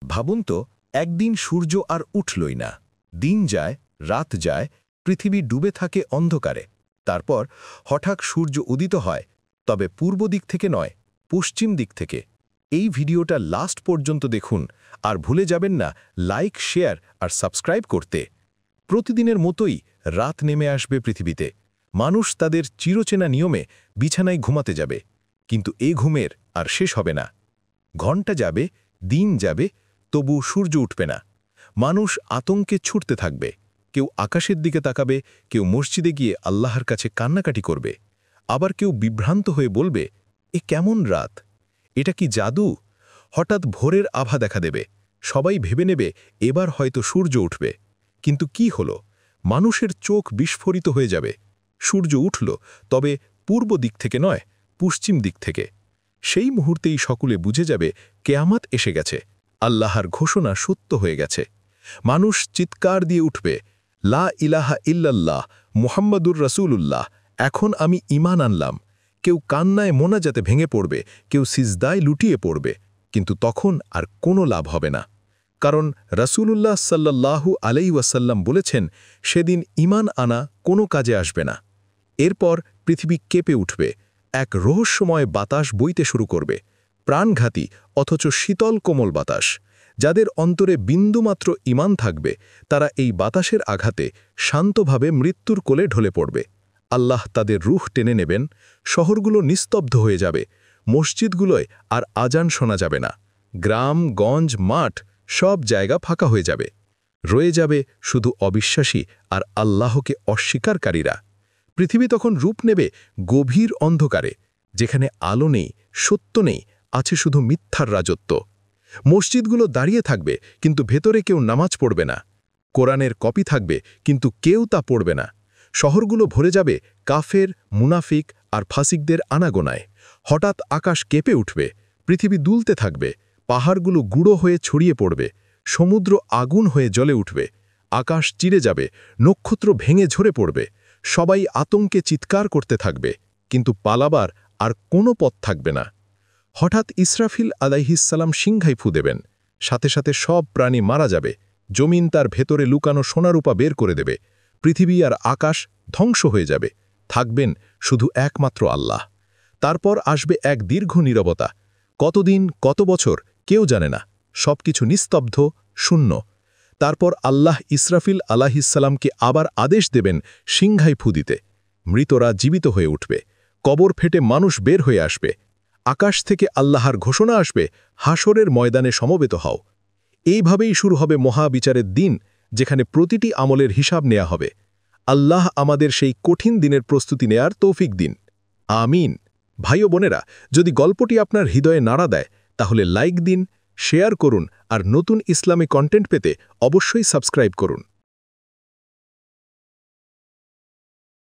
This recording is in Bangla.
ভাবুন তো, একদিন সূর্য আর উঠলই না। দিন যায়, রাত যায়, পৃথিবী ডুবে থাকে অন্ধকারে। তারপর হঠাৎ সূর্য উদিত হয়, তবে পূর্ব দিক থেকে নয়, পশ্চিম দিক থেকে। এই ভিডিওটা লাস্ট পর্যন্ত দেখুন, আর ভুলে যাবেন না লাইক, শেয়ার আর সাবস্ক্রাইব করতে। প্রতিদিনের মতোই রাত নেমে আসবে পৃথিবীতে। মানুষ তাদের চিরচেনা নিয়মে বিছানায় ঘুমাতে যাবে, কিন্তু এই ঘুমের আর শেষ হবে না। ঘণ্টা যাবে, দিন যাবে, তবু সূর্য উঠবে না। মানুষ আতঙ্কে ছুটতে থাকবে। কেউ আকাশের দিকে তাকাবে, কেউ মসজিদে গিয়ে আল্লাহর কাছে কান্নাকাটি করবে। আবার কেউ বিভ্রান্ত হয়ে বলবে, এ কেমন রাত? এটা কি জাদু? হঠাৎ ভোরের আভা দেখা দেবে। সবাই ভেবে নেবে এবার হয়তো সূর্য উঠবে। কিন্তু কি হলো? মানুষের চোখ বিস্ফোরিত হয়ে যাবে। সূর্য উঠল, তবে পূর্ব দিক থেকে নয়, পশ্চিম দিক থেকে। সেই মুহূর্তেই সকলে বুঝে যাবে কেয়ামত এসে গেছে, আল্লাহর ঘোষণা সত্য হয়ে গেছে। মানুষ চিৎকার দিয়ে উঠবে, লা ইলাহা ইল্লাল্লাহ, মুহাম্মাদুর রাসূলুল্লাহ, এখন আমি ঈমান আনলাম। কেউ কান্নায় মোনাজাতে ভেঙে পড়বে, কেউ সিজদায় লুটিয়ে পড়বে। কিন্তু তখন আর কোনো লাভ হবে না, কারণ রাসূলুল্লাহ সাল্লাল্লাহু আলাইহি ওয়াসাল্লাম বলেছেন, সেদিন ঈমান আনা কোনো কাজে আসবে না। এরপর পৃথিবী কেঁপে উঠবে, এক রহস্যময় বাতাস বইতে শুরু করবে, প্রাণঘাতী অথচ শীতল কোমল বাতাস। যাদের অন্তরে বিন্দুমাত্র ঈমান থাকবে, তারা এই বাতাসের আঘাতে শান্তভাবে মৃত্যুর কোলে ঢলে পড়বে। আল্লাহ তাদের রূহ টেনে নেবেন, শহরগুলো নিস্তব্ধ হয়ে যাবে, মসজিদগুলোয় আর আজান শোনা যাবে না। গ্রাম, গঞ্জ, মাঠ সব জায়গা ফাঁকা হয়ে যাবে। রয়ে যাবে শুধু অবিশ্বাসী আর আল্লাহকে অস্বীকারীরা। পৃথিবী তখন রূপ নেবে গভীর অন্ধকারে, যেখানে আলো নেই, সত্য নেই, আছে শুধু মিথ্যার রাজত্ব। মসজিদগুলো দাঁড়িয়ে থাকবে, কিন্তু ভেতরে কেউ নামাজ পড়বে না। কোরআনের কপি থাকবে, কিন্তু কেউ তা পড়বে না। শহরগুলো ভরে যাবে কাফের, মুনাফিক আর ফাসিকদের আনাগোনায়। হঠাৎ আকাশ কেঁপে উঠবে, পৃথিবী দুলতে থাকবে, পাহাড়গুলো গুঁড়ো হয়ে ছড়িয়ে পড়বে, সমুদ্র আগুন হয়ে জ্বলে উঠবে, আকাশ চিরে যাবে, নক্ষত্র ভেঙে ঝরে পড়বে। সবাই আতঙ্কে চিৎকার করতে থাকবে, কিন্তু পালাবার আর কোনো পথ থাকবে না। হঠাৎ ইসরাফিল আলাইহিসসালাম সিংহাই ফু দেবেন, সাথে সাথে সব প্রাণী মারা যাবে। জমিন তার ভেতরে লুকানো সোনারূপা বের করে দেবে। পৃথিবী আর আকাশ ধ্বংস হয়ে যাবে, থাকবেন শুধু একমাত্র আল্লাহ। তারপর আসবে এক দীর্ঘ নীরবতা। কতদিন, কত বছর কেউ জানে না, সবকিছু নিস্তব্ধ, শূন্য। তারপর আল্লাহ ইসরাফিল আলাইহিসসালামকে আবার আদেশ দেবেন সিংহাই ফু দিতে। মৃতরা জীবিত হয়ে উঠবে, কবর ফেটে মানুষ বের হয়ে আসবে। আকাশ থেকে আল্লাহর ঘোষণা আসবে, হাসরের ময়দানে সমবেত হও। এইভাবেই শুরু হবে মহাবিচারের দিন, যেখানে প্রতিটি আমলের হিসাব নেওয়া হবে। আল্লাহ আমাদের সেই কঠিন দিনের প্রস্তুতি নেয়ার তৌফিক দিন। আমিন। ভাই ও বোনেরা, যদি গল্পটি আপনার হৃদয়ে নাড়া দেয়, তাহলে লাইক দিন, শেয়ার করুন আর নতুন ইসলামী কন্টেন্ট পেতে অবশ্যই সাবস্ক্রাইব করুন।